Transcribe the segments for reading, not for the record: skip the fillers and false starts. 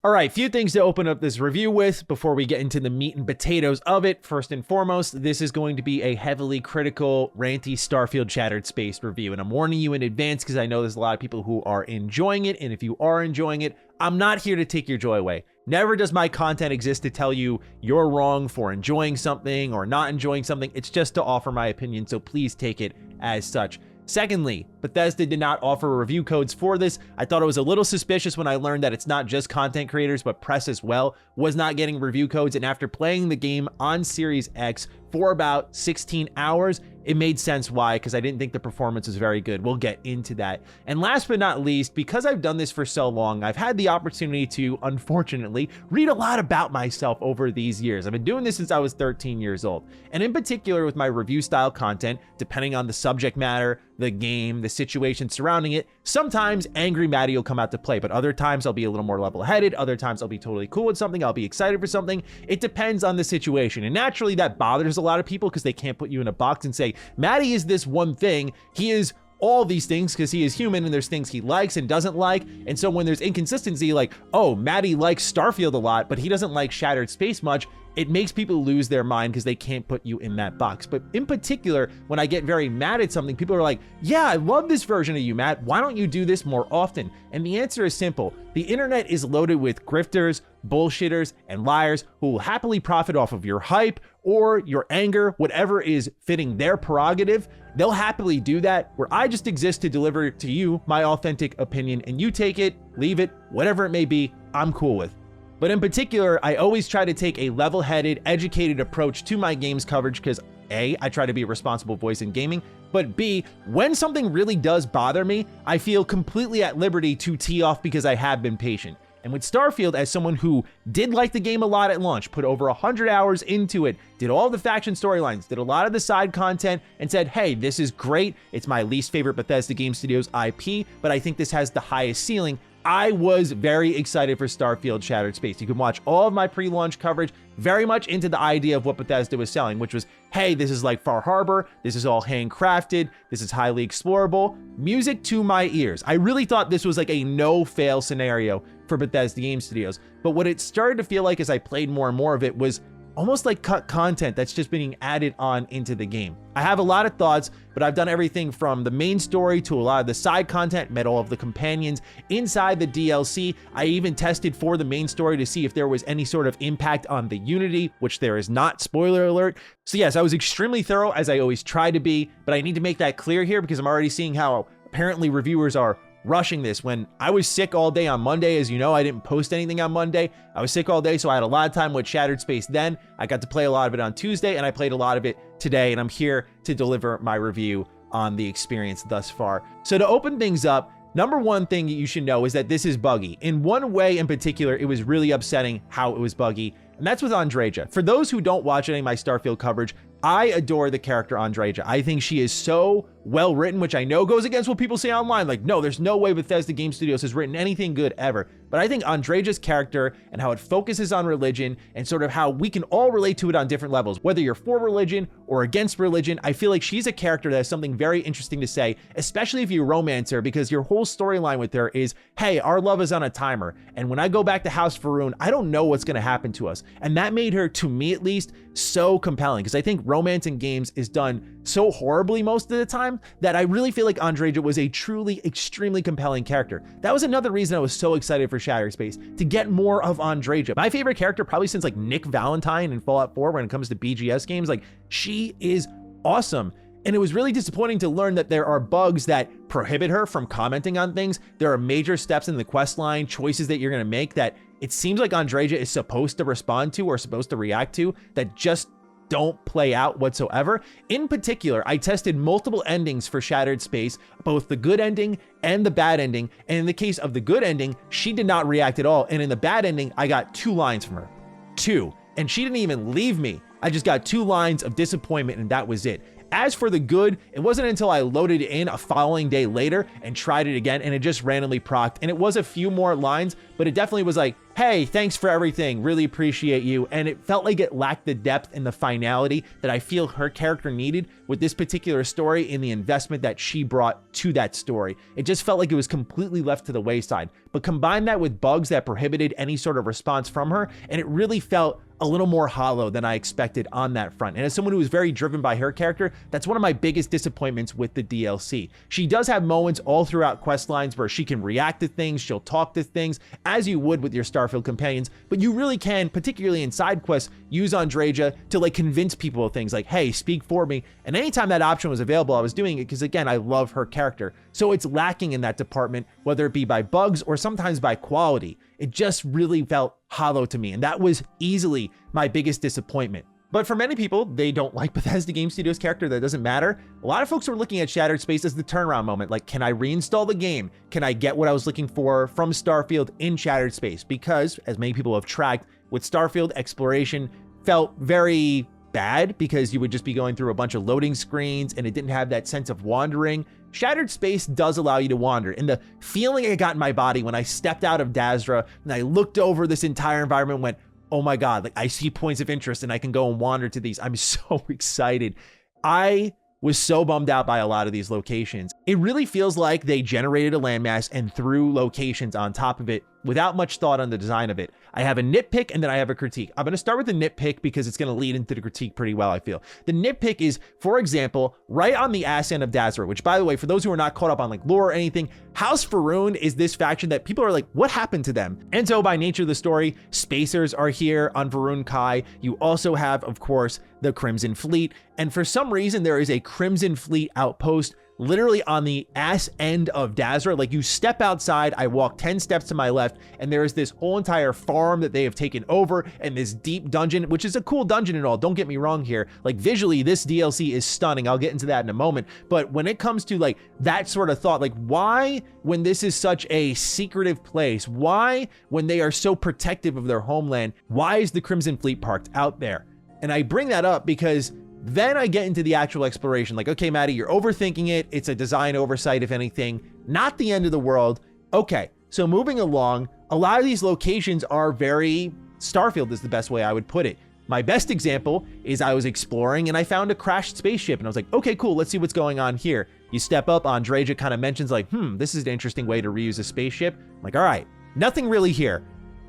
All right, few things to open up this review with before we get into the meat and potatoes of it. First and foremost, this is going to be a heavily critical, ranty Starfield Shattered Space review. And I'm warning you in advance because I know there's a lot of people who are enjoying it. And if you are enjoying it, I'm not here to take your joy away. Never does my content exist to tell you you're wrong for enjoying something or not enjoying something. It's just to offer my opinion, so please take it as such. Secondly, Bethesda did not offer review codes for this. I thought it was a little suspicious when I learned that it's not just content creators, but press as well was not getting review codes. And after playing the game on Series X for about 16 hours, it made sense why, because I didn't think the performance was very good. We'll get into that. And last but not least, because I've done this for so long, I've had the opportunity to, unfortunately, read a lot about myself over these years. I've been doing this since I was 13 years old. And in particular with my review style content, depending on the subject matter, the game, the situation surrounding it, sometimes angry Matty will come out to play, but other times I'll be a little more level-headed. Other times I'll be totally cool with something. I'll be excited for something. It depends on the situation. And naturally that bothers a lot of people because they can't put you in a box and say, Matty is this one thing. He is all these things because he is human and there's things he likes and doesn't like. And so when there's inconsistency, like, oh, Matty likes Starfield a lot, but he doesn't like Shattered Space much, it makes people lose their mind because they can't put you in that box. But in particular, when I get very mad at something, people are like, yeah, I love this version of you, Matt. Why don't you do this more often? And the answer is simple. The internet is loaded with grifters, bullshitters, and liars who will happily profit off of your hype or your anger, whatever is fitting their prerogative. They'll happily do that, where I just exist to deliver to you my authentic opinion, and you take it, leave it, whatever it may be, I'm cool with. But in particular, I always try to take a level-headed, educated approach to my games coverage because A, I try to be a responsible voice in gaming, but B, when something really does bother me, I feel completely at liberty to tee off because I have been patient. And with Starfield, as someone who did like the game a lot at launch, put over 100 hours into it, did all the faction storylines, did a lot of the side content, and said, hey, this is great. It's my least favorite Bethesda Game Studios IP, but I think this has the highest ceiling. I was very excited for Starfield Shattered Space. You can watch all of my pre-launch coverage, very much into the idea of what Bethesda was selling, which was, hey, this is like Far Harbor, this is all handcrafted, this is highly explorable, music to my ears. I really thought this was like a no-fail scenario for Bethesda Game Studios, but what it started to feel like as I played more and more of it was almost like cut content that's just being added on into the game. I have a lot of thoughts, but I've done everything from the main story to a lot of the side content, met all of the companions inside the DLC. I even tested for the main story to see if there was any sort of impact on the Unity, which there is not, spoiler alert. So yes, I was extremely thorough, as I always try to be, but I need to make that clear here because I'm already seeing how apparently reviewers are rushing this. When I was sick all day on Monday, as you know, I didn't post anything on Monday. I was sick all day, so I had a lot of time with Shattered Space then. I got to play a lot of it on Tuesday, and I played a lot of it today, and I'm here to deliver my review on the experience thus far. So to open things up, number one thing you should know is that this is buggy. In one way in particular, it was really upsetting how it was buggy, and that's with Andreja. For those who don't watch any of my Starfield coverage, I adore the character Andreja. I think she is so well written, which I know goes against what people say online. Like, no, there's no way Bethesda Game Studios has written anything good ever. But I think Andreja's character and how it focuses on religion and sort of how we can all relate to it on different levels, whether you're for religion or against religion, I feel like she's a character that has something very interesting to say, especially if you romance her, because your whole storyline with her is, hey, our love is on a timer. And when I go back to House Faroon, I don't know what's going to happen to us. And that made her, to me at least, so compelling, because I think romance in games is done so horribly most of the time that I really feel like Andreja was a truly extremely compelling character. That was another reason I was so excited for Shattered Space, to get more of Andreja. My favorite character probably since like Nick Valentine in Fallout 4 when it comes to BGS games. Like, she is awesome. And it was really disappointing to learn that there are bugs that prohibit her from commenting on things. There are major steps in the quest line, choices that you're going to make that it seems like Andreja is supposed to respond to or supposed to react to that just don't play out whatsoever. In particular, I tested multiple endings for Shattered Space, both the good ending and the bad ending. And in the case of the good ending, she did not react at all. And in the bad ending, I got 2 lines from her. 2. And she didn't even leave me. I just got 2 lines of disappointment and that was it. As for the good, it wasn't until I loaded it in a following day later and tried it again and it just randomly procced. And it was a few more lines, but it definitely was like, hey, thanks for everything, really appreciate you. And it felt like it lacked the depth and the finality that I feel her character needed with this particular story and the investment that she brought to that story. It just felt like it was completely left to the wayside. But combine that with bugs that prohibited any sort of response from her, and it really felt a little more hollow than I expected on that front. And as someone who is very driven by her character, that's one of my biggest disappointments with the DLC. She does have moments all throughout quest lines where she can react to things, she'll talk to things, as you would with your Starfield companions, but you really can, particularly in side quests, use Andreja to like convince people of things like, hey, speak for me. And anytime that option was available, I was doing it because, again, I love her character. So it's lacking in that department, whether it be by bugs or sometimes by quality. It just really felt hollow to me, and that was easily my biggest disappointment. But for many people, they don't like Bethesda Game Studios' character. That doesn't matter. A lot of folks were looking at Shattered Space as the turnaround moment. Like, can I reinstall the game? Can I get what I was looking for from Starfield in Shattered Space? Because, as many people have tracked, with Starfield, exploration felt very bad because you would just be going through a bunch of loading screens and it didn't have that sense of wandering. Shattered Space does allow you to wander, and the feeling I got in my body when I stepped out of Dazra and I looked over this entire environment and went, oh my God, like I see points of interest and I can go and wander to these. I'm so excited. I was so bummed out by a lot of these locations. It really feels like they generated a landmass and threw locations on top of it without much thought on the design of it. I have a nitpick and then I have a critique. I'm gonna start with the nitpick because it's gonna lead into the critique pretty well, I feel. The nitpick is, for example, right on the ass end of Dazra, which, by the way, for those who are not caught up on like lore or anything, House Faroon is this faction that people are like, what happened to them? And so by nature of the story, spacers are here on Varun Kai. You also have, of course, the Crimson Fleet. And for some reason, there is a Crimson Fleet outpost literally on the ass end of Dazra. Like, you step outside, I walk 10 steps to my left, and there is this whole entire farm that they have taken over, and this deep dungeon, which is a cool dungeon and all, don't get me wrong here. Like, visually, this DLC is stunning. I'll get into that in a moment. But when it comes to like that sort of thought, like, why, when this is such a secretive place, why, when they are so protective of their homeland, why is the Crimson Fleet parked out there? And I bring that up because then I get into the actual exploration. Like, okay, Matty, you're overthinking it. It's a design oversight, if anything, not the end of the world. Okay, so moving along, a lot of these locations are very Starfield is the best way I would put it. My best example is I was exploring and I found a crashed spaceship and I was like, okay, cool, let's see what's going on here. You step up, Andreja kind of mentions like, this is an interesting way to reuse a spaceship. I'm like, all right, nothing really here.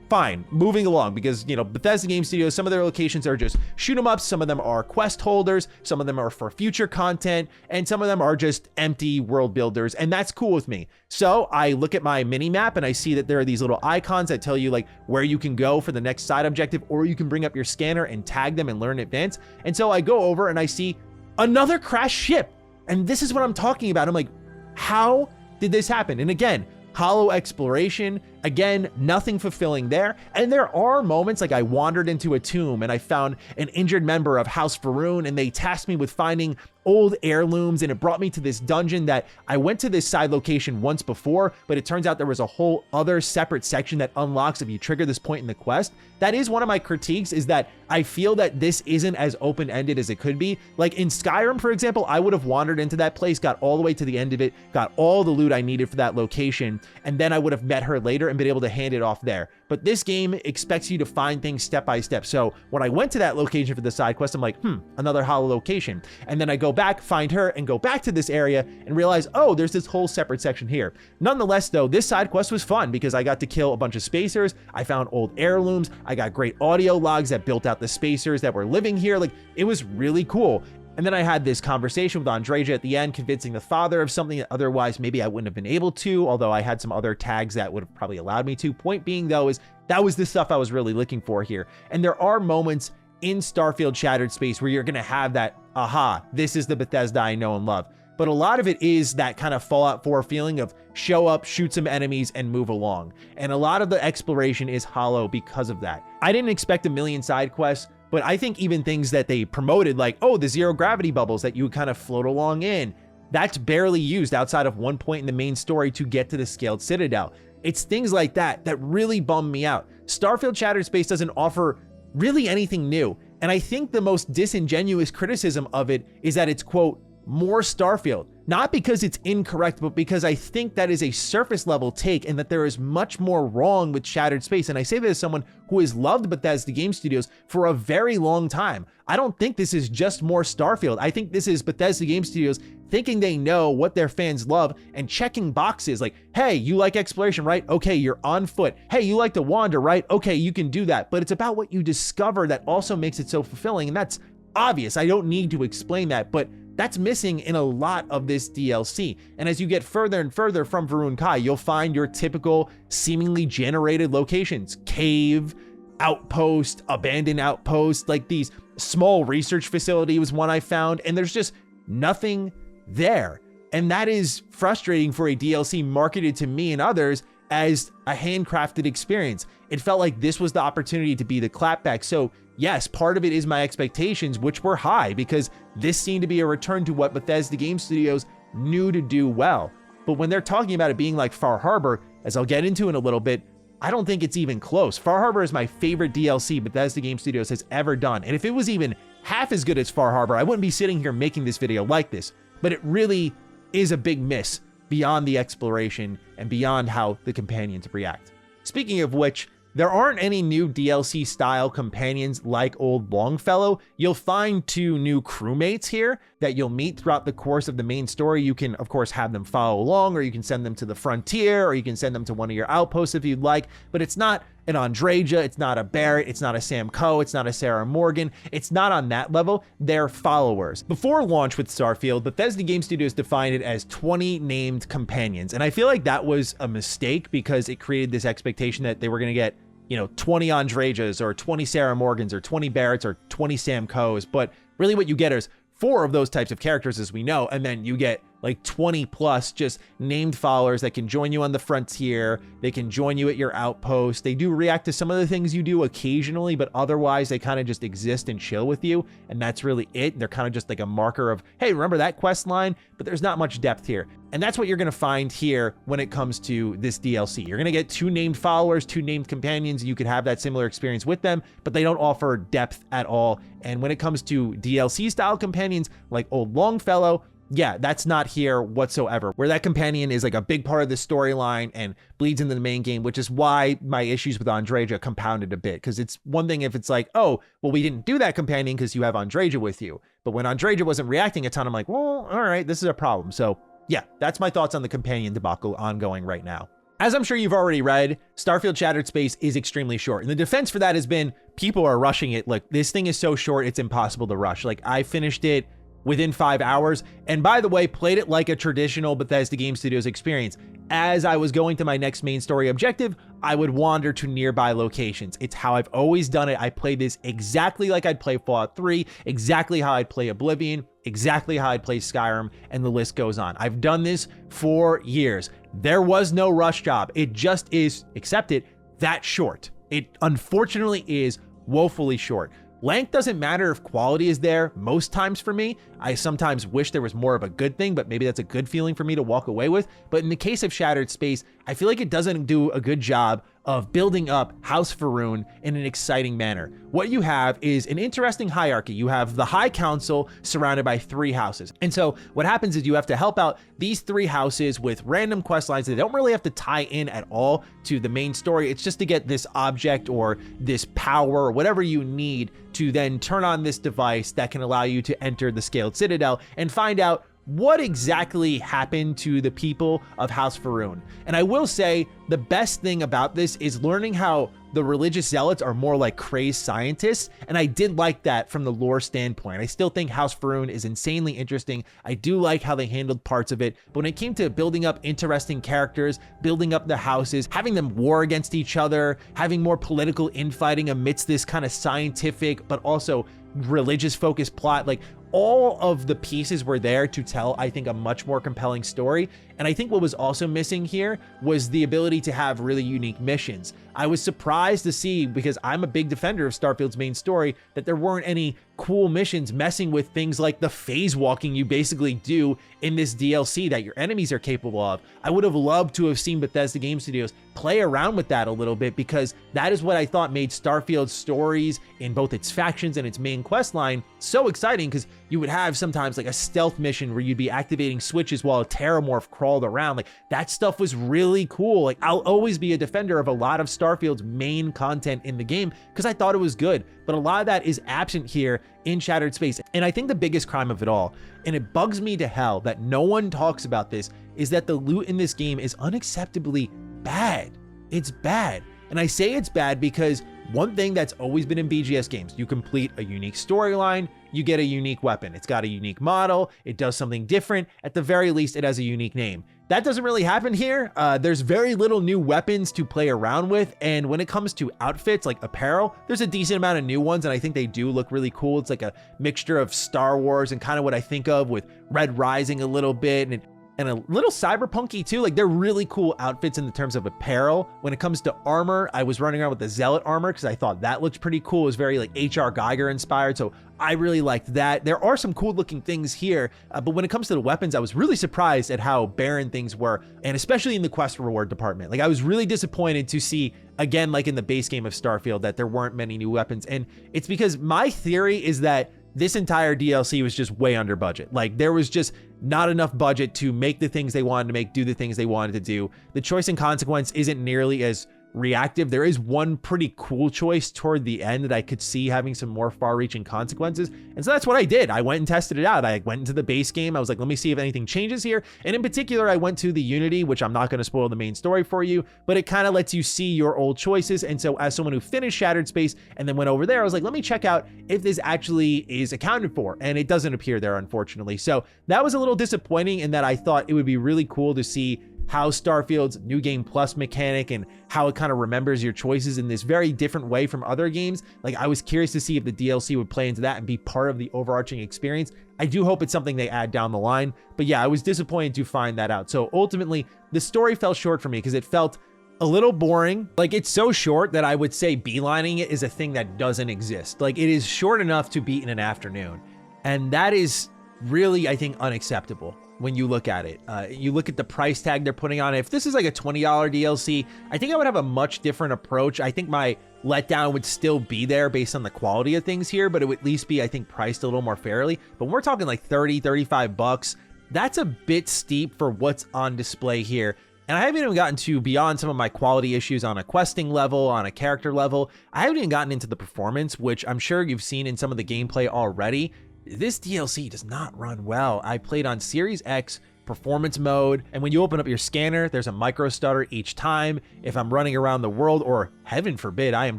Fine, moving along, because, you know, Bethesda Game Studios, some of their locations are just shoot 'em ups, some of them are quest holders, some of them are for future content, and some of them are just empty world builders, and that's cool with me. So I look at my mini map and I see that there are these little icons that tell you like where you can go for the next side objective, or you can bring up your scanner and tag them and learn in advance. And so I go over and I see another crashed ship, and this is what I'm talking about. I'm like, how did this happen? And again, hollow exploration, again, nothing fulfilling there. And there are moments like I wandered into a tomb and I found an injured member of House Faroon, and they tasked me with finding old heirlooms, and it brought me to this dungeon that I went to this side location once before, but it turns out there was a whole other separate section that unlocks if you trigger this point in the quest. That is one of my critiques, is that I feel that this isn't as open-ended as it could be. Like in Skyrim, for example, I would have wandered into that place, got all the way to the end of it, got all the loot I needed for that location, and then I would have met her later and been able to hand it off there. But this game expects you to find things step by step. So when I went to that location for the side quest, I'm like, another hollow location. And then I go back, find her, and go back to this area and realize, oh, there's this whole separate section here. Nonetheless, though, this side quest was fun because I got to kill a bunch of spacers. I found old heirlooms. I got great audio logs that built out the spacers that were living here. Like, it was really cool. And then I had this conversation with Andreja at the end, convincing the father of something that otherwise maybe I wouldn't have been able to, although I had some other tags that would have probably allowed me to. Point being, though, is that was the stuff I was really looking for here. And there are moments in Starfield Shattered Space where you're going to have that, aha, this is the Bethesda I know and love. But a lot of it is that kind of Fallout 4 feeling of show up, shoot some enemies, and move along. And a lot of the exploration is hollow because of that. I didn't expect a million side quests, but I think even things that they promoted, like, oh, the zero gravity bubbles that you would kind of float along in, that's barely used outside of one point in the main story to get to the Scaled Citadel. It's things like that that really bum me out. Starfield Shattered Space doesn't offer really anything new. And I think the most disingenuous criticism of it is that it's, quote, more Starfield. not because it's incorrect, but because I think that is a surface level take and that there is much more wrong with Shattered Space. And I say this as someone who has loved Bethesda Game Studios for a very long time. I don't think this is just more Starfield. I think this is Bethesda Game Studios thinking they know what their fans love and checking boxes like, hey, you like exploration, right? Okay, you're on foot. Hey, you like to wander, right? Okay, you can do that. But it's about what you discover that also makes it so fulfilling. And that's obvious. I don't need to explain that, but that's missing in a lot of this DLC. And as you get further and further from Varun Kai, you'll find your typical seemingly generated locations, cave, outpost, abandoned outpost, like these small research facility was one I found, and there's just nothing there. And that is frustrating for a DLC marketed to me and others as a handcrafted experience. It felt like this was the opportunity to be the clapback. So yes, part of it is my expectations, which were high because this seemed to be a return to what Bethesda Game Studios knew to do well. But when they're talking about it being like Far Harbor, as I'll get into in a little bit, I don't think it's even close. Far Harbor is my favorite DLC Bethesda Game Studios has ever done. And if it was even half as good as Far Harbor, I wouldn't be sitting here making this video like this. But it really is a big miss beyond the exploration and beyond how the companions react. Speaking of which, there aren't any new DLC style companions like old Longfellow. You'll find 2 new crewmates here that you'll meet throughout the course of the main story. You can, of course, have them follow along, or you can send them to the frontier, or you can send them to one of your outposts if you'd like, but it's not an Andreja, it's not a Barrett, it's not a Sam Coe, it's not a Sarah Morgan. It's not on that level. They're followers. Before launch with Starfield, Bethesda Game Studios defined it as 20 named companions. And I feel like that was a mistake because it created this expectation that they were going to get, 20 Andrejas or 20 Sarah Morgans or 20 Barretts or 20 Sam Coes. But really what you get is 4 of those types of characters, as we know, and then you get like 20 plus just named followers that can join you on the frontier. They can join you at your outpost. They do react to some of the things you do occasionally, but otherwise they kind of just exist and chill with you. And that's really it. They're kind of just like a marker of, hey, remember that quest line? But there's not much depth here. And that's what you're going to find here when it comes to this DLC. You're going to get 2 named followers, 2 named companions. You could have that similar experience with them, but they don't offer depth at all. And when it comes to DLC style companions like old Longfellow, yeah, that's not here whatsoever, where that companion is like a big part of the storyline and bleeds into the main game, which is why my issues with Andreja compounded a bit. Because it's one thing if it's like, oh, well, we didn't do that companion because you have Andreja with you. But when Andreja wasn't reacting a ton, I'm like, well, all right, this is a problem. So yeah, that's my thoughts on the companion debacle ongoing right now. As I'm sure you've already read, Starfield Shattered Space is extremely short. And the defense for that has been people are rushing it. Like, this thing is so short, it's impossible to rush. Like, I finished it within 5 hours. And by the way, played it like a traditional Bethesda Game Studios experience. As I was going to my next main story objective, I would wander to nearby locations. It's how I've always done it. I play this exactly like I'd play Fallout 3, exactly how I'd play Oblivion, exactly how I'd play Skyrim, and the list goes on. I've done this for years. There was no rush job. It just is, accept it, that short. It unfortunately is woefully short. Length doesn't matter if quality is there most times for me. I sometimes wish there was more of a good thing, but maybe that's a good feeling for me to walk away with. But in the case of Shattered Space, I feel like it doesn't do a good job of building up House Varun in an exciting manner. What you have is an interesting hierarchy. You have the High Council surrounded by 3 houses. And so what happens is you have to help out these 3 houses with random quest lines that don't really have to tie in at all to the main story. It's just to get this object or this power or whatever you need to then turn on this device that can allow you to enter the Scaled Citadel and find out what exactly happened to the people of House Varun. And I will say the best thing about this is learning how the religious zealots are more like crazed scientists, and I did like that from the lore standpoint. I still think House Varun is insanely interesting. I do like how they handled parts of it, but when it came to building up interesting characters, building up the houses, having them war against each other, having more political infighting amidst this kind of scientific but also religious focused plot, like all of the pieces were there to tell, I think, a much more compelling story. And I think what was also missing here was the ability to have really unique missions. I was surprised to see, because I'm a big defender of Starfield's main story, that there weren't any cool missions messing with things like the phase walking you basically do in this DLC that your enemies are capable of. I would have loved to have seen Bethesda Game Studios play around with that a little bit, because that is what I thought made Starfield's stories in both its factions and its main quest line so exciting, because you would have sometimes like a stealth mission where you'd be activating switches while a terramorph crawled around. Like, that stuff was really cool. Like, I'll always be a defender of a lot of Starfield's main content in the game because I thought it was good, but a lot of that is absent here in Shattered Space. And I think the biggest crime of it all, and it bugs me to hell that no one talks about this, is that the loot in this game is unacceptably bad. It's bad. And I say it's bad because one thing that's always been in BGS games, you complete a unique storyline, you get a unique weapon. It's got a unique model, it does something different, at the very least it has a unique name. That doesn't really happen here. There's very little new weapons to play around with, and when it comes to outfits like apparel, there's a decent amount of new ones, and I think they do look really cool. It's like a mixture of Star Wars and kind of what I think of with Red Rising a little bit, and a little cyberpunky too. Like, they're really cool outfits in the terms of apparel. When it comes to armor, I was running around with the Zealot armor because I thought that looked pretty cool. It was very like H.R. Geiger inspired, so I really liked that. There are some cool looking things here, but when it comes to the weapons, I was really surprised at how barren things were, and especially in the quest reward department. Like, I was really disappointed to see, again, like in the base game of Starfield, that there weren't many new weapons. And it's because my theory is that this entire DLC was just way under budget. Like, there was just not enough budget to make the things they wanted to make, do the things they wanted to do. The choice and consequence isn't nearly as reactive. There is one pretty cool choice toward the end that I could see having some more far-reaching consequences. And so that's what I did. I went and tested it out. I went into the base game. I was like, let me see if anything changes here. And in particular, I went to the Unity, which I'm not going to spoil the main story for you, but it kind of lets you see your old choices. And so as someone who finished Shattered Space and then went over there, I was like, let me check out if this actually is accounted for. And it doesn't appear there, unfortunately. So that was a little disappointing in that I thought it would be really cool to see how Starfield's New Game Plus mechanic and how it kind of remembers your choices in this very different way from other games. Like, I was curious to see if the DLC would play into that and be part of the overarching experience. I do hope it's something they add down the line, but yeah, I was disappointed to find that out. So ultimately, the story fell short for me because it felt a little boring. Like, it's so short that I would say beelining it is a thing that doesn't exist. Like, it is short enough to beat in an afternoon. And that is really, I think, unacceptable when you look at it. You look at the price tag they're putting on it. If this is like a $20 DLC, I think I would have a much different approach. I think my letdown would still be there based on the quality of things here, but it would at least be, I think, priced a little more fairly. But when we're talking like 30, 35 bucks, that's a bit steep for what's on display here. And I haven't even gotten to beyond some of my quality issues on a questing level, on a character level. I haven't even gotten into the performance, which I'm sure you've seen in some of the gameplay already. This DLC does not run well. I played on Series X performance mode, and when you open up your scanner, there's a micro stutter each time. If I'm running around the world, or heaven forbid, I am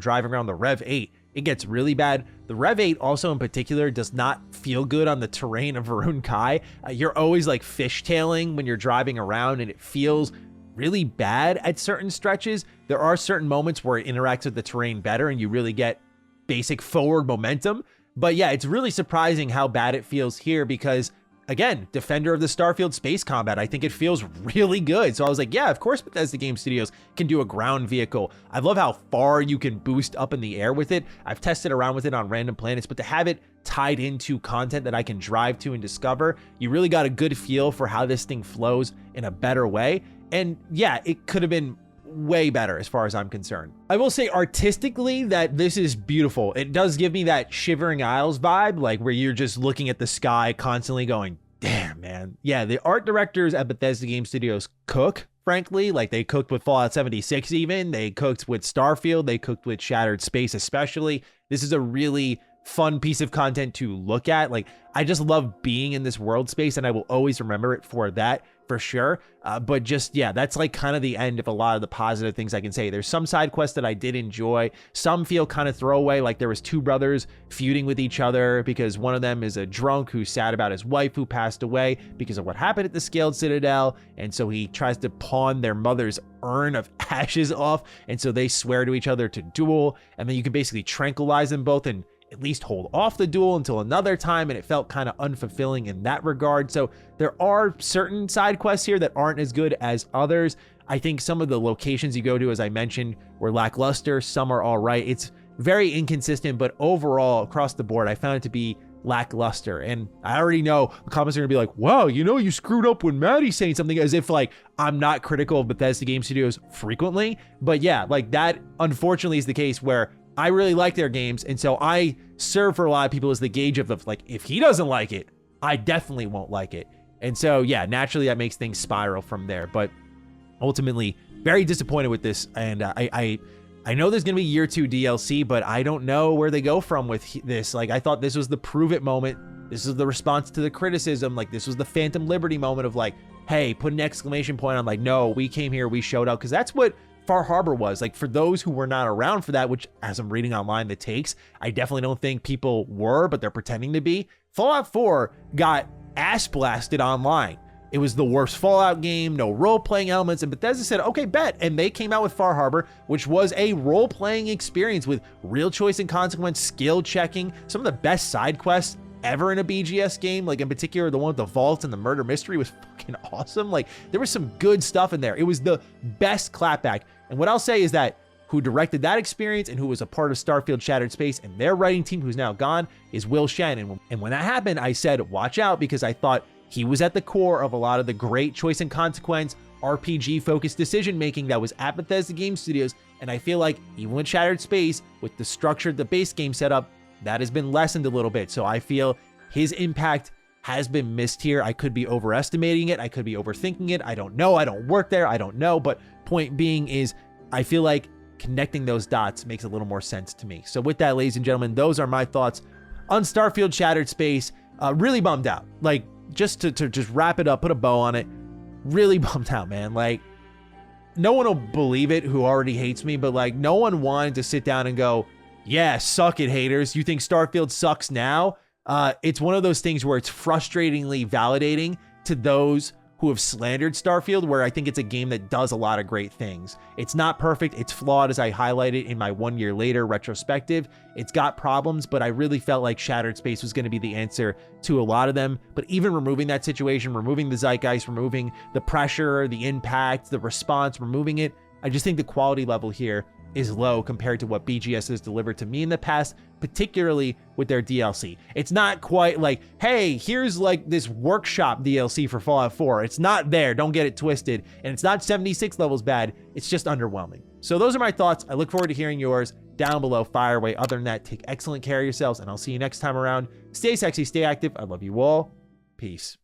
driving around the Rev 8, it gets really bad. The Rev 8 also in particular does not feel good on the terrain of Varun Kai. You're always like fishtailing when you're driving around, and it feels really bad at certain stretches. There are certain moments where it interacts with the terrain better and you really get basic forward momentum. But yeah, it's really surprising how bad it feels here because, again, defender of the Starfield space combat, I think it feels really good. So I was like, yeah, of course Bethesda Game Studios can do a ground vehicle. I love how far you can boost up in the air with it. I've tested around with it on random planets, but to have it tied into content that I can drive to and discover, you really got a good feel for how this thing flows in a better way. And yeah, it could have been way better as far as I'm concerned. I will say artistically that this is beautiful. It does give me that Shivering Isles vibe, like where you're just looking at the sky constantly going, damn, man. Yeah, the art directors at Bethesda Game Studios cook, frankly. Like, they cooked with Fallout 76 even. They cooked with Starfield. They cooked with Shattered Space especially. This is a really fun piece of content to look at. Like, I just love being in this world space, and I will always remember it for that, for sure. But just, yeah, that's like kind of the end of a lot of the positive things I can say. There's some side quests that I did enjoy. Some feel kind of throwaway, like there was two brothers feuding with each other because one of them is a drunk who's sad about his wife who passed away because of what happened at the Scaled Citadel. And so he tries to pawn their mother's urn of ashes off. And so they swear to each other to duel. And then you can basically tranquilize them both and at least hold off the duel until another time, and it felt kind of unfulfilling in that regard. So there are certain side quests here that aren't as good as others. I think some of the locations you go to, as I mentioned, were lackluster. Some are all right. It's very inconsistent, but overall, across the board, I found it to be lackluster. And I already know the comments are gonna be like, wow, you know, you screwed up when Maddie's saying something, as if like I'm not critical of Bethesda game studios frequently. But yeah, like that unfortunately is the case where I really like their games. And so I serve for a lot of people as the gauge of like, if he doesn't like it, I definitely won't like it. And so yeah, naturally that makes things spiral from there. But ultimately, very disappointed with this. And I know there's going to be year 2 DLC, but I don't know where they go from with this. Like, I thought this was the prove it moment. This is the response to the criticism. Like, this was the Phantom Liberty moment of like, hey, put an exclamation point on like, no, we came here, we showed out. Because that's what Far Harbor was. Like, for those who were not around for that, which as I'm reading online, the takes, I definitely don't think people were, but they're pretending to be. Fallout 4 got ass blasted online. It was the worst Fallout game, no role-playing elements, and Bethesda said, okay, bet. And they came out with Far Harbor, which was a role-playing experience with real choice and consequence, skill checking, some of the best side quests ever in a BGS game. Like in particular, the one with the vault and the murder mystery was fucking awesome. Like there was some good stuff in there. It was the best clapback. And what I'll say is that who directed that experience and who was a part of Starfield Shattered Space and their writing team, who's now gone, is Will Shannon. And when that happened, I said, watch out, because I thought he was at the core of a lot of the great choice and consequence, RPG-focused decision-making that was at Bethesda Game Studios. And I feel like even with Shattered Space, with the structure, the base game setup, that has been lessened a little bit. So I feel his impact has been missed here. I could be overestimating it. I could be overthinking it. I don't know. I don't work there. I don't know. But point being is, I feel like connecting those dots makes a little more sense to me. So with that, ladies and gentlemen, those are my thoughts on Starfield Shattered Space. Really bummed out. Like, just to just wrap it up, put a bow on it, really bummed out, man. Like, no one will believe it who already hates me, but like, no one wanted to sit down and go, yeah, suck it, haters. You think Starfield sucks now? It's one of those things where it's frustratingly validating to those who have slandered Starfield, where I think it's a game that does a lot of great things. It's not perfect, it's flawed, as I highlighted in my 1 year later retrospective. It's got problems, but I really felt like Shattered Space was gonna be the answer to a lot of them. But even removing that situation, removing the zeitgeist, removing the pressure, the impact, the response, removing it, I just think the quality level here is low compared to what BGS has delivered to me in the past, particularly with their DLC. It's not quite like, hey, here's like this workshop DLC for Fallout 4. It's not there, don't get it twisted. And it's not 76 levels bad, it's just underwhelming. So those are my thoughts. I look forward to hearing yours down below. Fire away. Other than that, take excellent care of yourselves, and I'll see you next time around. Stay sexy, stay active. I love you all. Peace.